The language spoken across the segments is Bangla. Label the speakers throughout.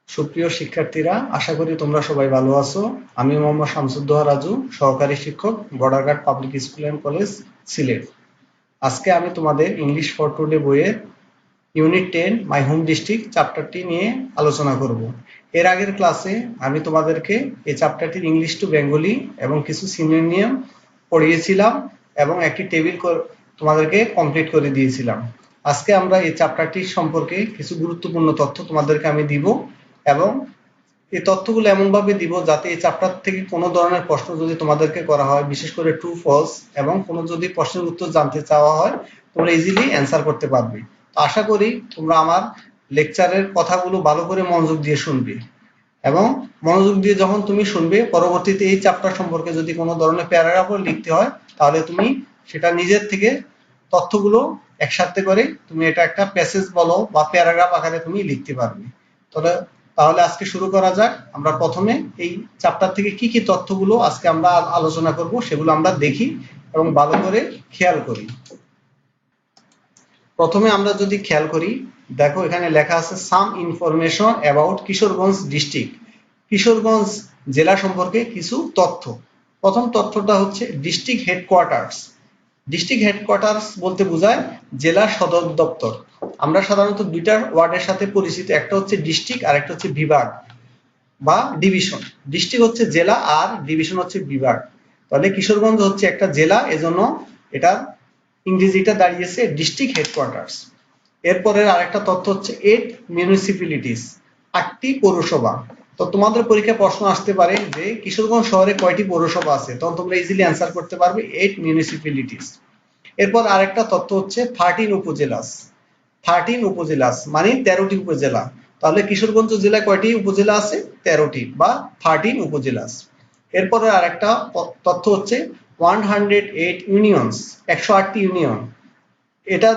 Speaker 1: সুপ্রিয় শিক্ষার্থীরা, আশা করি তোমরা সবাই ভালো আছো। আমি মোহাম্মদ শামসুদ্দোহা রাজু, সহকারী শিক্ষক, Borderghat public school and college, Sylhet. আজকে আমি তোমাদের ইংলিশ ফর টুডে বইয়ের ইউনিট 10 মাই হোম ডিস্ট্রিক্ট চ্যাপ্টারটি নিয়ে আলোচনা করব। এর আগের ক্লাসে আমি তোমাদেরকে এই চ্যাপ্টারটির ইংলিশ টু বেঙ্গলি এবং কিছু সিনোনিয়াম পড়িয়েছিলাম এবং একটি টেবিল তোমাদেরকে কমপ্লিট করে দিয়েছিলাম। আজকে আমরা এই চ্যাপ্টারটির সম্পর্কে কিছু গুরুত্বপূর্ণ তথ্য তোমাদেরকে আমি দিব এবং এই তথ্যগুলো এমনভাবে দিব যাতে এই চ্যাপ্টার থেকে কোনো ধরনের প্রশ্ন যদি তোমাদেরকে করা হয়, বিশেষ করে ট্রু ফলস এবং কোনো যদি প্রশ্নের উত্তর জানতে চাওয়া হয়, তোমরা ইজিলি অ্যান্সার করতে পারবে। তো আশা করি তোমরা আমার লেকচারের কথাগুলো ভালো করে মনোযোগ দিয়ে শুনবে এবং মনোযোগ দিয়ে যখন তুমি শুনবে, পরবর্তীতে এই চ্যাপ্টার সম্পর্কে যদি কোনো ধরনের প্যারাগ্রাফও লিখতে হয়, তাহলে তুমি সেটা নিজের থেকে তথ্যগুলো একসাথে করে তুমি এটা একটা প্যাসেজ বলো বা প্যারাগ্রাফ আকারে তুমি লিখতে পারবে। তাহলে আজকে শুরু করা যাক। আমরা প্রথমে এই চ্যাপ্টার থেকে কি কি তথ্যগুলো আজকে আমরা আলোচনা করব সেগুলো আমরা দেখি এবং ভালো করে খেয়াল করি। প্রথমে আমরা যদি খেয়াল করি, দেখো এখানে লেখা আছে সাম information about Kishoreganj district. Kishoreganj জেলা সম্পর্কে কিছু তথ্য। প্রথম তথ্যটা হচ্ছে ডিস্ট্রিক্ট হেডকোয়ার্টার্স। ডিস্ট্রিক্ট হেডকোয়ার্টার্স বলতে বোঝায় জেলা সদর দপ্তর। আমরা সাধারণত দুইটা ওয়ার্ডের সাথে পরিচিত, একটা হচ্ছে ডিস্ট্রিক্ট আর একটা হচ্ছে বিভাগ বা ডিভিশন। ডিস্ট্রিক্ট হচ্ছে জেলা আর ডিভিশন হচ্ছে বিভাগ। তাহলে কিশোরগঞ্জ হচ্ছে একটা জেলা, এজন্য এটা ইংরেজিটা দাঁড়িয়েছে ডিস্ট্রিক্ট হেডকোয়ার্টার্স। এরপরে আরেকটা তথ্য হচ্ছে 8 মিউনিসিপ্যালিটিস, 8টি পৌরসভা। তো তোমাদের পরীক্ষায় প্রশ্ন আসতে পারে যে কিশোরগঞ্জ শহরে কয়টি পৌরসভা আছে, তখন তোমরা ইজিলি অ্যান্সার করতে পারবে 8 মিউনিসিপ্যালিটিস। এরপর আরেকটা তথ্য হচ্ছে 13 উপজেলাস। 13 উপজেলাস মানে 13টি উপজেলা। তাহলে কিশোরগঞ্জ জেলায় কয়টি উপজেলা আছে? 13টি বা 13 উপজেলাস। এরপরে আরেকটা তথ্য হচ্ছে 108 ইউনিয়নস, 108টি ইউনিয়ন। এটা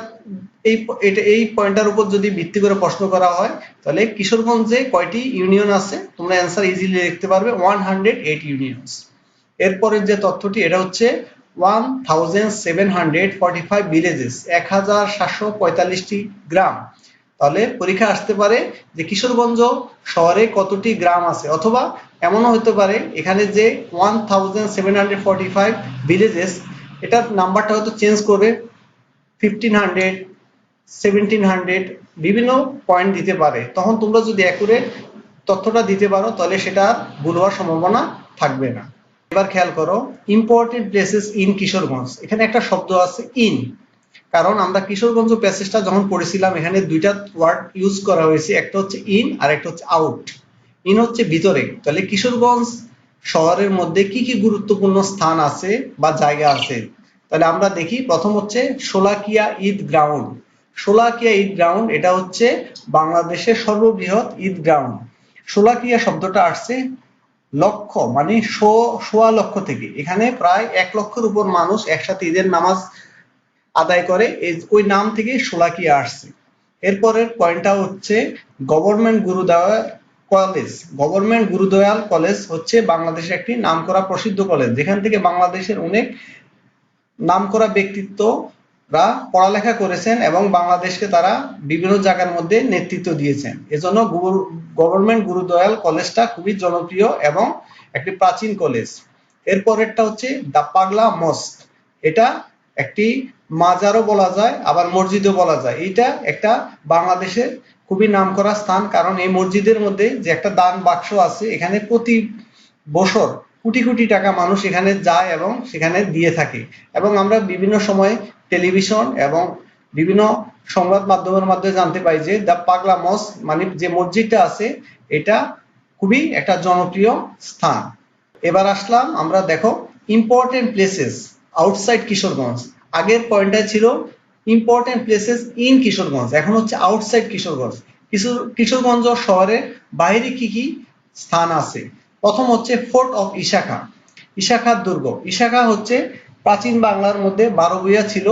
Speaker 1: এই পয়েন্টটার উপর যদি ভিত্তি করে প্রশ্ন করা হয়, তাহলে কিশোরগঞ্জে কয়টি ইউনিয়ন আছে, তোমরা অ্যান্সার ইজিলি লিখতে পারবে 108 ইউনিয়নস। এরপরের যে তথ্যটি, এটা হচ্ছে 1745 ভিলেজেস, 1745টি গ্রাম। তাহলে পরীক্ষা আসতে পারে যে কিশোরগঞ্জ শহরে কতটি গ্রাম আছে, অথবা এমনও হতে পারে এখানে যে 1745 ভিলেজেস, এটার নাম্বারটা হয়তো চেঞ্জ করে 1500, 1700 বিভিন্ন পয়েন্ট দিতে পারে। তখন তোমরা যদি অ্যাকুরেট তথ্যটা দিতে পারো, তাহলে সেটা ভুল হওয়ার সম্ভাবনা থাকবে না। এবার খেয়াল করো, ইম্পর্টেন্ট প্লেসেস ইন কিশোরগঞ্জ। এখানে একটা শব্দ আছে ইন, কারণ আমরা কিশোরগঞ্জ প্যাসেজটা যখন পড়েছিলাম এখানে দুইটা ওয়ার্ড ইউজ করা হয়েছে, একটা হচ্ছে ইন আর একটা হচ্ছে আউট। ইন হচ্ছে ভিতরে। তাহলে কিশোরগঞ্জ শহরের মধ্যে কি কি গুরুত্বপূর্ণ স্থান আছে বা জায়গা আছে, তাহলে আমরা দেখি। প্রথম হচ্ছে শোলাকিয়া ঈদ গ্রাউন্ড। শোলাকিয়া ঈদ গ্রাউন্ড এটা হচ্ছে বাংলাদেশের সর্ববৃহৎ ঈদ গ্রাউন্ড। শোলাকিয়া শব্দটা আসছে লক্ষ মানে সোয়া লক্ষ থেকে। এখানে প্রায় 1 লক্ষের উপর মানুষ একসাথে ঈদের নামাজ আদায় করে, ওই নাম থেকে শোলাকিয়া আসছে। এরপরের পয়েন্টটা হচ্ছে government Gurudayal college. Government Gurudayal college হচ্ছে বাংলাদেশের একটি নামকরা প্রসিদ্ধ কলেজ, যেখান থেকে বাংলাদেশের অনেক নামকরা ব্যক্তিত্বরা পড়ালেখা করেছেন এবং বাংলাদেশকে তারা বিভিন্ন জায়গার মধ্যে নেতৃত্ব দিয়েছেন। এজন্য গভর্নমেন্ট গুরুদয়াল কলেজটা খুবই জনপ্রিয় এবং একটি প্রাচীন কলেজ। এরপরেরটা হচ্ছে দা পাগলা মস্ক। এটা একটি মাজারও বলা যায়, আবার মসজিদও বলা যায়। এটা একটা বাংলাদেশের খুবই নামকরা স্থান, কারণ এই মসজিদের মধ্যে যে একটা দান বাক্স আছে, এখানে প্রতি বছর কোটি কোটি টাকা মানুষ এখানে যায় এবং সেখানে দিয়ে থাকে। এবং আমরা বিভিন্ন সময় টেলিভিশন এবং বিভিন্ন সংবাদ মাধ্যমের মাধ্যমে জানতে পাই যে দা পাগলা মস্ক মানে যে মসজিদটা আছে, এটা খুবই একটা জনপ্রিয় স্থান। এবার আসলাম আমরা, দেখো ইম্পর্টেন্ট প্লেসেস আউটসাইড কিশোরগঞ্জ। আগের পয়েন্টটা ছিল ইম্পর্টেন্ট প্লেসেস ইন কিশোরগঞ্জ, এখন হচ্ছে আউটসাইড কিশোরগঞ্জ। কিশোরগঞ্জ শহরের বাইরে কি কি স্থান আছে। প্রথম হচ্ছে ফোর্ট অফ ইশাখা। ইশাখার দুর্গ। ইশাখা হচ্ছে প্রাচীন বাংলার মধ্যে 12 ভূঁইয়া ছিল,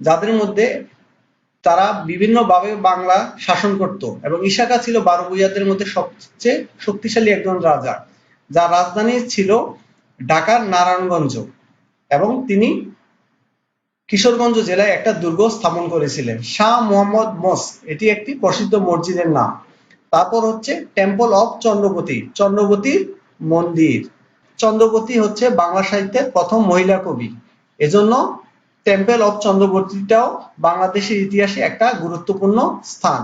Speaker 1: যাদের মধ্যে তারা বিভিন্নভাবে বাংলা শাসন করত এবং ইশাখা ছিল 12 ভূঁইয়াদের মধ্যে সবচেয়ে শক্তিশালী একজন রাজা, যার রাজধানী ছিল ঢাকার নারায়ণগঞ্জ, এবং তিনি কিশোরগঞ্জ জেলায় একটা দুর্গ স্থাপন করেছিলেন। শাহ মোহাম্মদ মস্ক, এটি একটি প্রসিদ্ধ মসজিদের নাম। তারপর হচ্ছে টেম্পল অফ চন্দ্রবতী, চন্দ্রবতীর মন্দির। চন্দ্রবতী হচ্ছে বাংলা সাহিত্যের প্রথম মহিলা কবি, এজন্য টেম্পল অফ চন্দ্রবতীটাও বাংলাদেশের ইতিহাসে একটা গুরুত্বপূর্ণ স্থান।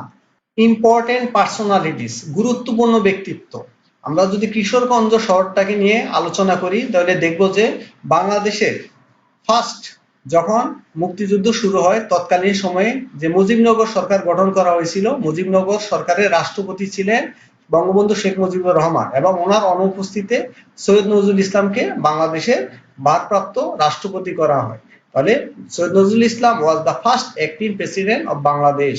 Speaker 1: ইম্পর্টেন্ট পার্সোনালিটিস, গুরুত্বপূর্ণ ব্যক্তিত্ব। আমরা যদি কিশোরগঞ্জ শহরটাকে নিয়ে আলোচনা করি তাহলে দেখব যে বাংলাদেশের ফার্স্ট যখন মুক্তিযুদ্ধ শুরু হয় তৎকালীন সময়ে যে মুজিবনগর সরকার গঠন করা হয়েছিল, মুজিবনগর সরকারের রাষ্ট্রপতি ছিলেন বঙ্গবন্ধু শেখ মুজিবুর রহমান, এবং ওনার অনুপস্থিতিতে সৈয়দ নজরুল ইসলামকে বাংলাদেশের ভারপ্রাপ্ত রাষ্ট্রপতি করা হয়। তাহলে Syed Nazrul Islam was the first acting president of Bangladesh.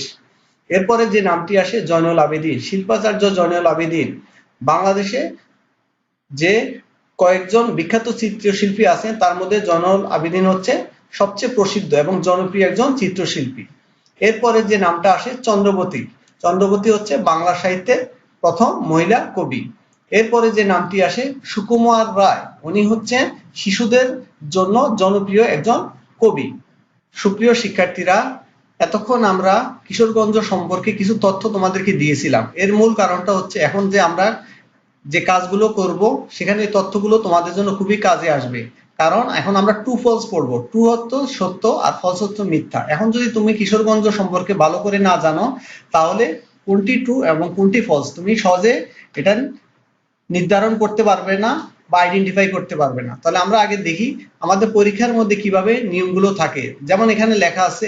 Speaker 1: এরপরে যে নামটি আসে জয়নুল আবেদিন, শিল্পাচার্য জয়নুল আবেদিন। বাংলাদেশে যে কয়েকজন বিখ্যাত চিত্রশিল্পী আছেন তার মধ্যে জয়নুল আবেদিন হচ্ছে সবচেয়ে প্রসিদ্ধ এবং জনপ্রিয় একজন চিত্রশিল্পী। এরপরে যে নামটা আসে চন্দ্রবতী, চন্দ্রবতী হচ্ছে বাংলা সাহিত্যের প্রথম মহিলা কবি। এরপরে যে নামটি আসে সুকুমার রায়, উনি হচ্ছেন শিশুদের জন্য জনপ্রিয় একজন কবি। সুপ্রিয় শিক্ষার্থীরা, এতক্ষণ আমরা কিশোরগঞ্জ সম্পর্কে কিছু তথ্য তোমাদেরকে দিয়েছিলাম। এর মূল কারণটা হচ্ছে এখন যে আমরা যে কাজগুলো করব সেখানে এই তথ্যগুলো তোমাদের জন্য খুবই কাজে আসবে, কারণ এখন আমরা ট্রু ফলস পড়বো। ট্রু হচ্ছে সত্য আর ফলস হচ্ছে মিথ্যা। এখন যদি তুমি কিশোরগঞ্জ সম্পর্কে ভালো করে না জানো তাহলে কোনটি ট্রু এবং কোনটি ফলস তুমি সহজে এটা নির্ধারণ করতে পারবে না বা আইডেন্টিফাই করতে পারবে না। তাহলে আমরা আগে দেখি আমাদের পরীক্ষার মধ্যে কিভাবে নিয়মগুলো থাকে। যেমন এখানে লেখা আছে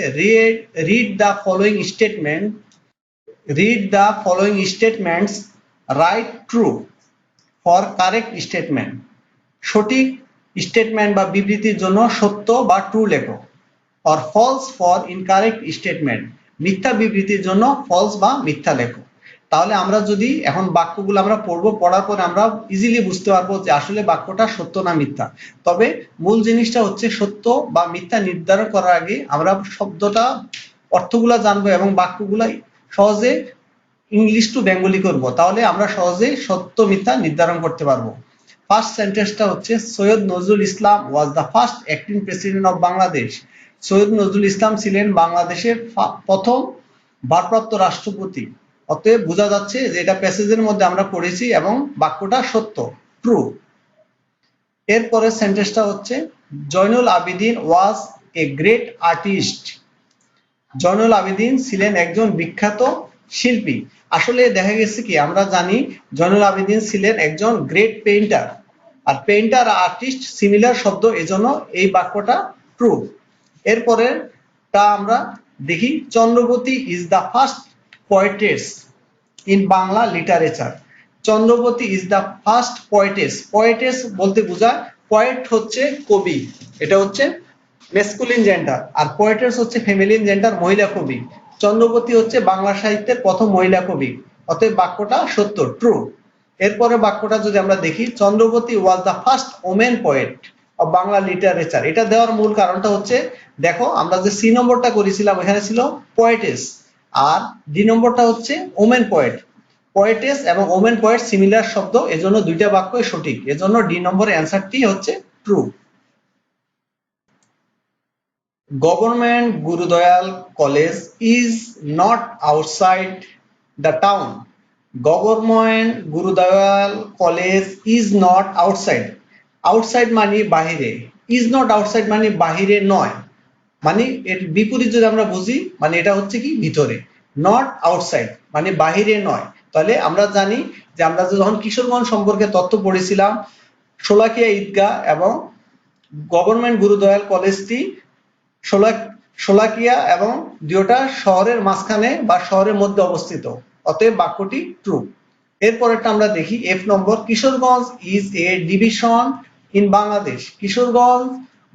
Speaker 1: read the following statement, read the following statements, write true for correct statement. সঠিক স্টেটমেন্ট বা বিবৃতির জন্য সত্য বা ট্রু লেখো। Or false for incorrect statement, মিথ্যা বিবৃতির জন্য ফলস বা মিথ্যা লেখো। তাহলে আমরা যদি এখন বাক্যগুলো আমরা পড়বো, পড়ার পর আমরা ইজিলি বুঝতে পারবো যে আসলে বাক্যটা সত্য না মিথ্যা। তবে মূল জিনিসটা হচ্ছে সত্য বা মিথ্যা নির্ধারণ করার আগে আমরা শব্দটা অর্থগুলা জানবো এবং বাক্যগুলা সহজে ইংলিশ টু বেঙ্গলি করব, তাহলে আমরা সহজে সত্য মিথ্যা নির্ধারণ করতে পারবো। ফার্স্ট সেন্টেন্সটা হচ্ছে Syed Nazrul Islam was the first acting president of Bangladesh. Syed Nazrul Islam ছিলেন বাংলাদেশের প্রথম ভারপ্রাপ্ত রাষ্ট্রপতি। অতএব বোঝা যাচ্ছে যে এটা প্যাসেজের মধ্যে আমরা পড়েছি এবং বাক্যটা সত্য, ট্রু। এরপরে সেন্টেন্সটা হচ্ছে Zainul Abedin was a great artist. Zainul Abedin ছিলেন একজন বিখ্যাত শিল্পী। আসলে দেখা গেছে কি আমরা জানি জয়নুল আবেদিন ছিলেন একজন গ্রেট পেইন্টার, আর পেইন্টার আর আর্টিস্ট সিমিলার শব্দ, এজন্য এই বাক্যটা ট্রু। এরপরেরটা আমরা দেখি Chandrabati is the first poetess in Bangla literature. Chandrabati is the first poetess. Poetess বলতে বোঝায় পোয়েট হচ্ছে কবি, এটা হচ্ছে মেসকুলিন জেন্ডার, আর পোয়েটেস হচ্ছে ফেমিলিন জেন্ডার, মহিলা কবি। চন্দ্রবতী হচ্ছে বাংলা সাহিত্যের প্রথম মহিলা কবি, অতএব বাক্যটা সত্য, ট্রু। এরপরে বাক্যটা যদি আমরা দেখি চন্দ্রবতী ওয়াজ the first women poet of Bangla literature. এটা দেওয়ার মূল কারণটা হচ্ছে দেখো আমরা যে সি নম্বরটা করেছিলাম এখানে ছিল পোয়েটেস, আর ডি নম্বরটা হচ্ছে ওমেন পোয়েট। পোয়েটেস এবং ওমেন পোয়েট সিমিলার শব্দ, এজন্য দুইটা বাক্যই সঠিক, এজন্য ডি নম্বরের অ্যান্সারটি হচ্ছে true. Government Gurudayal College is not outside the town. Government Gurudayal College is not outside. Outside মানে বাহিরে, is not outside মানে বাহিরে নয়, মানে এর বিপরীত যদি আমরা বুঝি মানে এটা হচ্ছে কি ভিতরে। নট আউটসাইড মানে বাহিরে নয়। তাহলে আমরা জানি যে আমরা যখন কিশোরগঞ্জ সম্পর্কে তথ্য পড়েছিলাম, শোলাকিয়া ঈদগাহ এবং গভর্নমেন্ট গুরুদয়াল কলেজটি শোলাকিয়া এবং দুইটা শহরের মাঝখানে বা শহরের মধ্যে অবস্থিত, অতএব বাক্যটি ট্রু। এরপরেরটা আমরা দেখি F number, Kishoreganj is a division in Bangladesh. Kishoreganj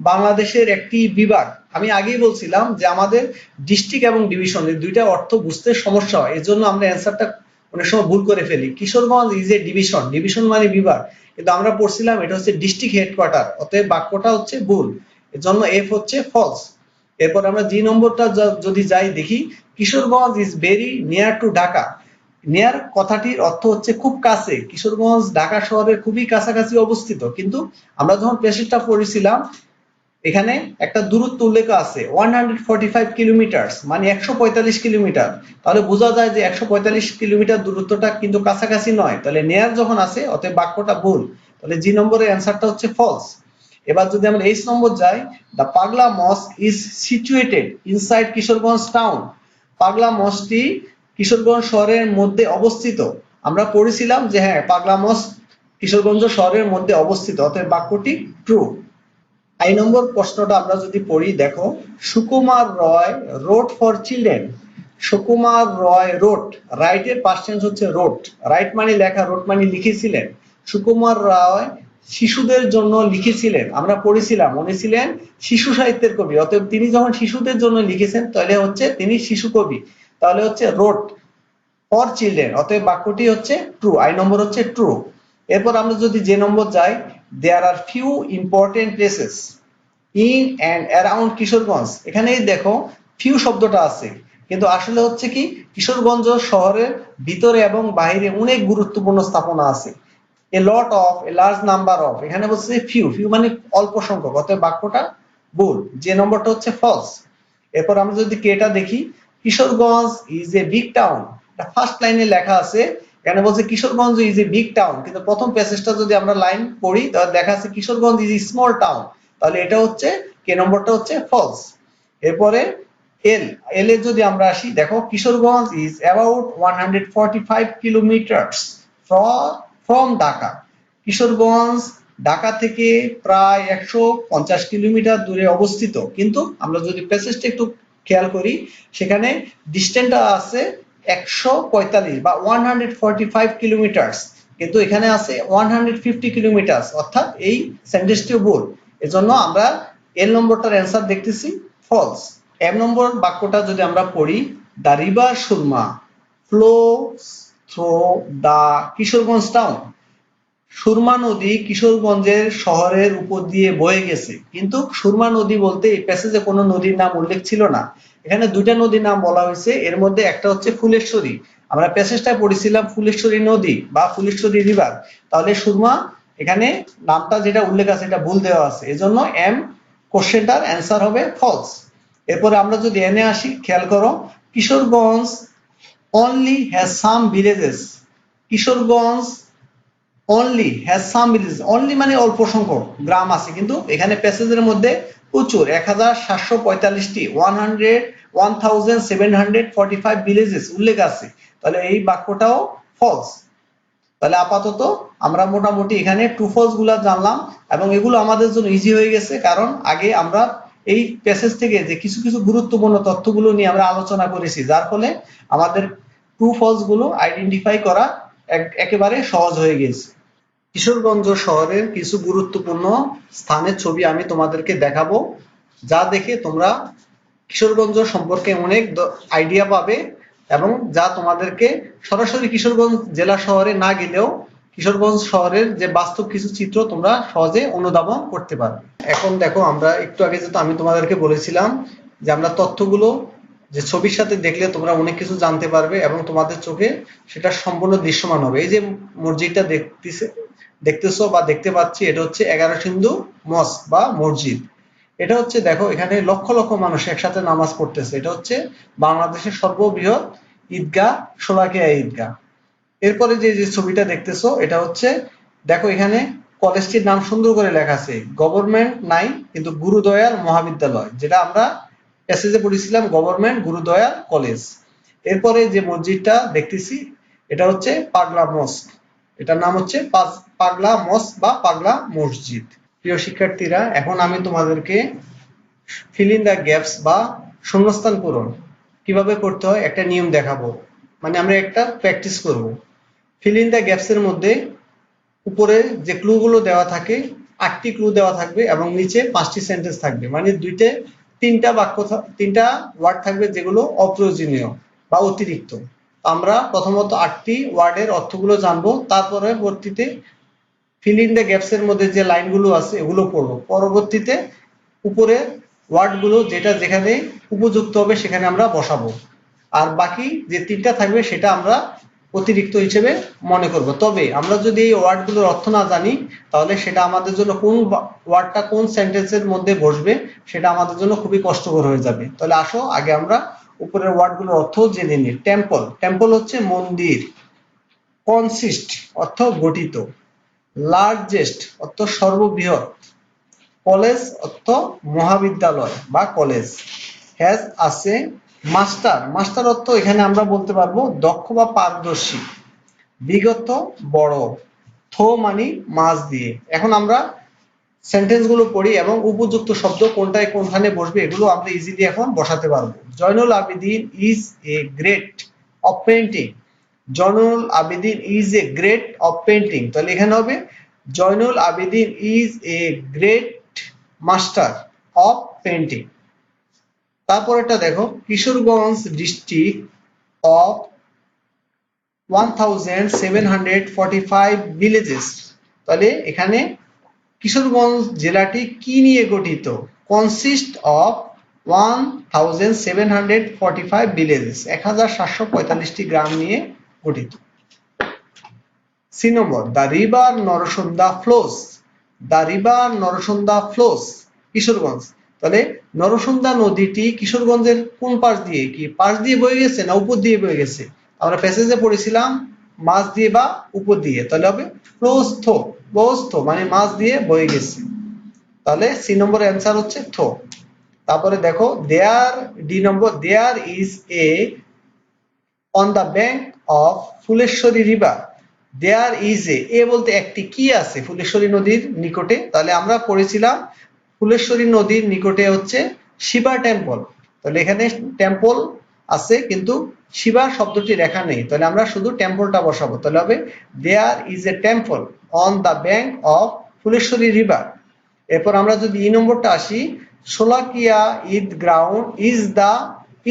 Speaker 1: বাংলাদেশের একটি বিভাগ। আমি আগেই বলছিলাম যে আমাদের ডিস্ট্রিক্ট এবং ডিভিশন এই দুইটা অর্থ বুঝতে সমস্যা হয়, এজন্য আমরা অ্যান্সারটা অনেক সময় ভুল করে ফেলি। Kishoreganj is a division, division মানে বিভাগ, কিন্তু আমরা পড়ছিলাম এটা হচ্ছে ডিস্ট্রিক্ট হেডকোয়ার্টার, অতএব বাক্যটা হচ্ছে ভুল, এজন্য এফ হচ্ছে ফলস। এরপর আমরা জি নম্বরটা যদি যাই দেখি, Kishoreganj is very near to Dhaka. Near কথাটির অর্থ হচ্ছে খুব কাছে, কিশোরগঞ্জ ঢাকা শহরের খুবই কাছাকাছি অবস্থিত, কিন্তু আমরা যখন প্যাসেজটা পড়েছিলাম এখানে একটা দূরত্ব উল্লেখ আছে 145 কিলোমিটার, মানে 145 কিলোমিটার। তাহলে বোঝা যায় যে 145 কিলোমিটার দূরত্বটা কিন্তু কাছাকাছি নয়, তাহলে নেয়ার যখন আছে অতএব বাক্যটা ভুল। তাহলে জি নম্বরের অ্যান্সারটা হচ্ছে ফলস। এবার যদি আমরা এইচ নম্বর যাই, the Pagla mosque is situated inside Kishoreganj town. Pagla মসজিদটি কিশোরগঞ্জ শহরের মধ্যে অবস্থিত। আমরা পড়েছিলাম যে হ্যাঁ, পাগলা মস্ক কিশোরগঞ্জ শহরের মধ্যে অবস্থিত, অতএব বাক্যটি ট্রু। আই নম্বর প্রশ্নটা আমরা যদি পড়ি, দেখো, Sukumar Ray wrote for children. Sukumar Ray wrote, রাইটের পাস্ট টেন্স হচ্ছে রোড, রাইট মানে লেখা, রোড মানে লিখেছিলেন। সুকুমার রায় শিশুদের জন্য লিখেছিলেন। আমরা পড়েছিলাম উনি ছিলেন শিশু সাহিত্যের কবি, অতএব তিনি যখন শিশুদের জন্য লিখেছেন তাহলে হচ্ছে তিনি শিশু কবি, তাহলে হচ্ছে রোড ফর চিলড্রেন, অতএব বাক্যটি হচ্ছে ট্রু। আই নম্বর হচ্ছে ট্রু। এরপর আমরা যদি যে নম্বর যাই, there are few important places in and around Kishoreganj. এখানে দেখো ফিউ শব্দটা আছে, কিন্তু আসলে হচ্ছে কি কিশোরগঞ্জ শহরের ভিতরে এবং বাইরে অনেক গুরুত্বপূর্ণ স্থাপনা আছে। A lot of, a large number of, এখানে বলছে ফিউ, ফিউ মানে অল্প সংখ্যক, অতএব বাক্যটা ভুল, যে নম্বরটা হচ্ছে ফলস। এরপর আমরা যদি কেটা দেখি, Kishoreganj is a big town, first লাইনে লেখা আছে, এখানে বলছে Kishoreganj is a big town, কিন্তু প্রথম প্যাসেজটা যদি আমরা লাইন পড়ি তাহলে দেখা আছে Kishoreganj is a small town, তাহলে এটা হচ্ছে কে নম্বরটা হচ্ছে ফলস। এরপরে এল, এল এ যদি আমরা আসি, দেখো Kishoreganj is about 145 kilometres from Dhaka. Kishoreganj Dhaka থেকে প্রায় 150 কিলোমিটার দূরে অবস্থিত, কিন্তু আমরা যদি প্যাসেজটা একটু খেয়াল করি, সেখানে ডিস্টেন্সটা আছে 145 বা 145 কিলোমিটারস, কিন্তু এখানে আছে 150 কিলোমিটার, অর্থাৎ এই সেন্টেন্সটিও ভুল। এজন্য আমরা এল নম্বরটার অ্যান্সার দেখতেছি ফলস। এম নম্বর বাক্যটা যদি আমরা পড়ি, the river Surma flows through the Kishoreganj town. Surma নদী কিশোরগঞ্জের শহরের উপর দিয়ে বয়ে গেছে, কিন্তু সুরমা নদী বলতে এই প্যাসেজে কোনো নদীর নাম উল্লেখ ছিল না। এখানে দুইটা নদীর নাম বলা হয়েছে, এর মধ্যে একটা হচ্ছে ফুলেশ্বরী, আমরা প্যাসেজটায় পড়েছিলাম ফুলেশ্বরী নদী বা ফুলেশ্বরী রিভার, তাহলে সুরমা এখানে নামটা যেটা উল্লেখ আছে এটা ভুল দেওয়া আছে, এজন্য এম কোশ্চেনটার অ্যান্সার হবে ফলস। এরপরে আমরা যদি এনে আসি, খেয়াল করো, Kishoreganj only has some villages. Kishoreganj only has some village, only মানে অল্প সংখ্যক গ্রাম আছে, কিন্তু এখানে প্যাসেজের মধ্যে প্রচুর 1745টি 1745 ভিলেজেস উল্লেখ আছে, তাহলে এই বাক্যটাও ফলস। তাহলে আপাতত আমরা মোটামুটি এখানে ট্রু ফলস গুলা জানলাম, এবং এগুলো আমাদের জন্য ইজি হয়ে গেছে, কারণ আগে আমরা এই প্যাসেজ থেকে যে কিছু কিছু গুরুত্বপূর্ণ তথ্যগুলো নিয়ে আমরা আলোচনা করেছি, যার ফলে আমাদের ট্রু ফলস গুলো আইডেন্টিফাই করা একেবারে সহজ হয়ে গেছে। কিশোরগঞ্জ শহরের কিছু গুরুত্বপূর্ণ স্থানের ছবি আমি তোমাদেরকে দেখাবো, যা দেখে তোমরা কিশোরগঞ্জ সম্পর্কে অনেক আইডিয়া পাবে, এবং যা তোমাদেরকে সরাসরি কিশোরগঞ্জ জেলা শহরে না গেলেও কিশোরগঞ্জ শহরের যে বাস্তব কিছু চিত্র তোমরা সহজে অনুধাবন করতে পারবে। এখন দেখো, আমরা একটু আগে যেহেতু আমি তোমাদেরকে বলেছিলাম যে আমরা তথ্যগুলো যে ছবির সাথে দেখলে তোমরা অনেক কিছু জানতে পারবে এবং তোমাদের চোখে সেটা সম্পূর্ণ দৃশ্যমান হবে। এই যে মসজিদটা দেখতেছো বা দেখতে পাচ্ছি, এটা হচ্ছে 11 সিন্ধু মস্ক বা মসজিদ। এটা হচ্ছে দেখো, এখানে লক্ষ লক্ষ মানুষ একসাথে নামাজ পড়তেছে। এটা হচ্ছে বাংলাদেশের সর্ববৃহৎ ঈদগাহ, শোলাকিয়া ঈদগাহ। এরপরে যে যে ছবিটা দেখতেছো, এটা হচ্ছে দেখো, এখানে কলেজটির নাম সুন্দর করে লেখা আছে, গভর্নমেন্ট নাই কিন্তু গুরুদয়াল মহাবিদ্যালয়, যেটা আমরা প্যাসেজে পড়েছিলাম গভর্নমেন্ট গুরুদয়াল কলেজ। এরপরে যে মসজিদটা দেখতেছি, এটা হচ্ছে পাগলা মস্ক, এটার নাম হচ্ছে পাগলা মস্ক বা পাগলা মসজিদ। প্রিয় শিক্ষার্থীরা, এখন আমি তোমাদেরকে ফিল ইন দ্য গ্যাপস বা শূন্যস্থান পূরণ কিভাবে করতে হয় একটা নিয়ম দেখাবো, মানে আমরা একটা প্র্যাকটিস করব। ফিল ইন দ্য গ্যাপস এর মধ্যে উপরে যে ক্লু গুলো দেওয়া থাকে 8টি ক্লু দেওয়া থাকবে এবং নিচে 5টি সেন্টেন্স থাকবে, মানে তিনটা বাক্য, তিনটা ওয়ার্ড থাকবে যেগুলো অপ্রয়োজনীয় বা অতিরিক্ত। আমরা প্রথমত 8টি ওয়ার্ডের অর্থগুলো জানবো, তারপরে পরবর্তীতে ফিল ইন দ্য গ্যাপস এর মধ্যে যে লাইনগুলো আছে এগুলো পড়বো, পরবর্তীতে উপরে ওয়ার্ডগুলো যেটা যেখানে উপযুক্ত হবে সেখানে আমরা বসাবো, আর বাকি যে 3টা থাকবে সেটা আমরা অতিরিক্ত হিসেবে মনে করব। তবে আমরা যদি এই ওয়ার্ডগুলোর অর্থ না জানি তাহলে সেটা আমাদের জন্য কোন ওয়ার্ডটা কোন সেন্টেন্সের মধ্যে বসবে সেটা আমাদের জন্য খুবই কষ্টকর হয়ে যাবে। তাহলে আসো আগে আমরা উপরের ওয়ার্ডগুলোর অর্থ জেনে নিই। টেম্পল, টেম্পল হচ্ছে মন্দির। কনসিস্ট অর্থ গঠিত। লার্জেস্ট অর্থ সর্ববৃহৎ। কলেজ অর্থ মহাবিদ্যালয় বা কলেজ। হ্যাজ আছে। মাস্টার, মাস্টার অর্থ এখানে আমরা বলতে পারবো দক্ষ বা পারদর্শী। বিগত বড়। থো মানি মাছ দিয়ে। এখন আমরা সেন্টেন্স গুলো পড়ি এবং উপযুক্ত শব্দ কোনটায় কোনখানে বসবে এগুলো আমরা ইজিলি এখন বসাতে পারবো। Zainul Abedin is a great of painting. Zainul Abedin is a great of painting, তাহলে এখানে হবে Zainul Abedin is a great master of painting. তারপরেরটা দেখো, কিশোরগঞ্জ ডিস্ট্রিক্ট অফ 1745 ভিলেজেস। তাহলে এখানে কিশোরগঞ্জ জেলাটি কি নিয়ে গঠিত? কনসিস্ট অফ 1745 ভিলেজেস, 1745টি গ্রাম নিয়ে গঠিত। C number, the river Narasunda flows. The river Narasunda flows Kishoreganj. তাহলে নরসুন্দা নদীটি কিশোরগঞ্জের কোন পাশ দিয়ে, কি পাশ দিয়ে বয়ে গেছে না উপর দিয়ে বয়ে গেছে? আমরা প্যাসেজে পড়েছিলাম মাছ দিয়ে বা উপর দিয়ে, তাহলে হবে ফ্লোস থো। ফ্লোস থো মানে মাছ দিয়ে বয়ে গেছে, তাহলে সি নম্বর অ্যান্সার হচ্ছে থো। তারপরে দেখো দেয়ার, ডি নম্বর, there is a on the bank of Phuleshwari river. There is a বলতে একটি কি আছে ফুলেশ্বরী নদীর নিকটে, তাহলে আমরা পড়েছিলাম ফুলেশ্বরী নদীর নিকটে হচ্ছে শিবা টেম্পল। তাহলে এখানে টেম্পল আছে কিন্তু শিবা শব্দটি লেখা নেই, তাহলে আমরা শুধু টেম্পলটা বসাবো, তাহলে হবে there is a temple on the bank of Phuleshwari river. এরপর আমরা যদি ই নম্বরটা আসি, Sholakia Eid ground is the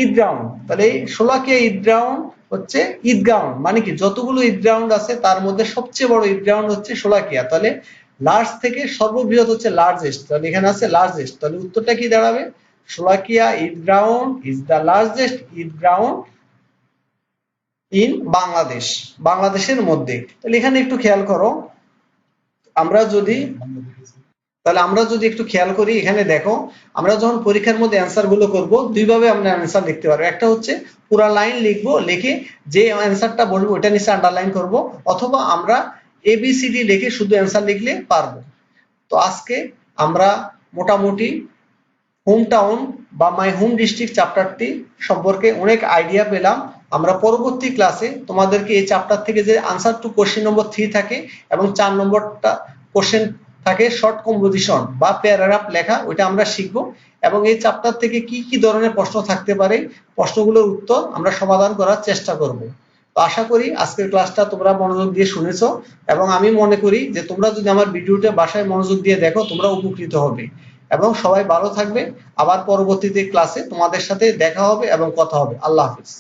Speaker 1: Eid ground. তাহলে শোলাকিয়া ঈদ গ্রাউন্ড হচ্ছে ঈদ গ্রাউন্ড, মানে কি যতগুলো ঈদ গ্রাউন্ড আছে তার মধ্যে সবচেয়ে বড় ঈদ গ্রাউন্ড হচ্ছে শোলাকিয়া। তাহলে লার্জ থেকে সর্ববৃহৎ হচ্ছে লার্জেস্ট, তাহলে এখানে আছে লার্জেস্ট, তাহলে উত্তরটা কি দাঁড়াবে? Sholakia Eid ground is the largest Eid ground in Bangladesh, বাংলাদেশের মধ্যে। তাহলে এখানে একটু খেয়াল করো, আমরা যদি একটু খেয়াল করি, এখানে দেখো আমরা যখন পরীক্ষার মধ্যে অ্যান্সার গুলো করবো দুইভাবে আমরা অ্যান্সার লিখতে পারবো। একটা হচ্ছে পুরা লাইন লিখবো, লিখে যে অ্যান্সারটা বলবো ওটা নিচে আন্ডারলাইন করব, অথবা আমরা এবিসিডি লিখে শুধু অ্যান্সার লিখলে পারবো। তো আজকে আমরা মোটামুটি হোম টাউন বা মাই হোম ডিস্ট্রিক্ট চ্যাপ্টারটি সম্পর্কে অনেক আইডিয়া পেলাম। আমরা পরবর্তী ক্লাসে তোমাদেরকে এই চ্যাপ্টার থেকে যে আনসার টু কোশ্চেন নম্বর 3 থাকে এবং 4 নম্বরটা কোশ্চেন থাকে শর্ট কম্পোজিশন বা প্যারাগ্রাফ লেখা, ওইটা আমরা শিখবো এবং এই চ্যাপ্টার থেকে কি কি ধরনের প্রশ্ন থাকতে পারে প্রশ্নগুলোর উত্তর আমরা সমাধান করার চেষ্টা করব। তো আশা করি আজকের ক্লাসটা তোমরা মনোযোগ দিয়ে শুনেছো এবং আমি মনে করি যে তোমরা যদি আমার ভিডিওটা বাসায় মনোযোগ দিয়ে দেখো তোমরা উপকৃত হবে। এবং সবাই ভালো থাকবে, আবার পরবর্তীতে ক্লাসে তোমাদের সাথে দেখা হবে এবং কথা হবে। আল্লাহ হাফিজ।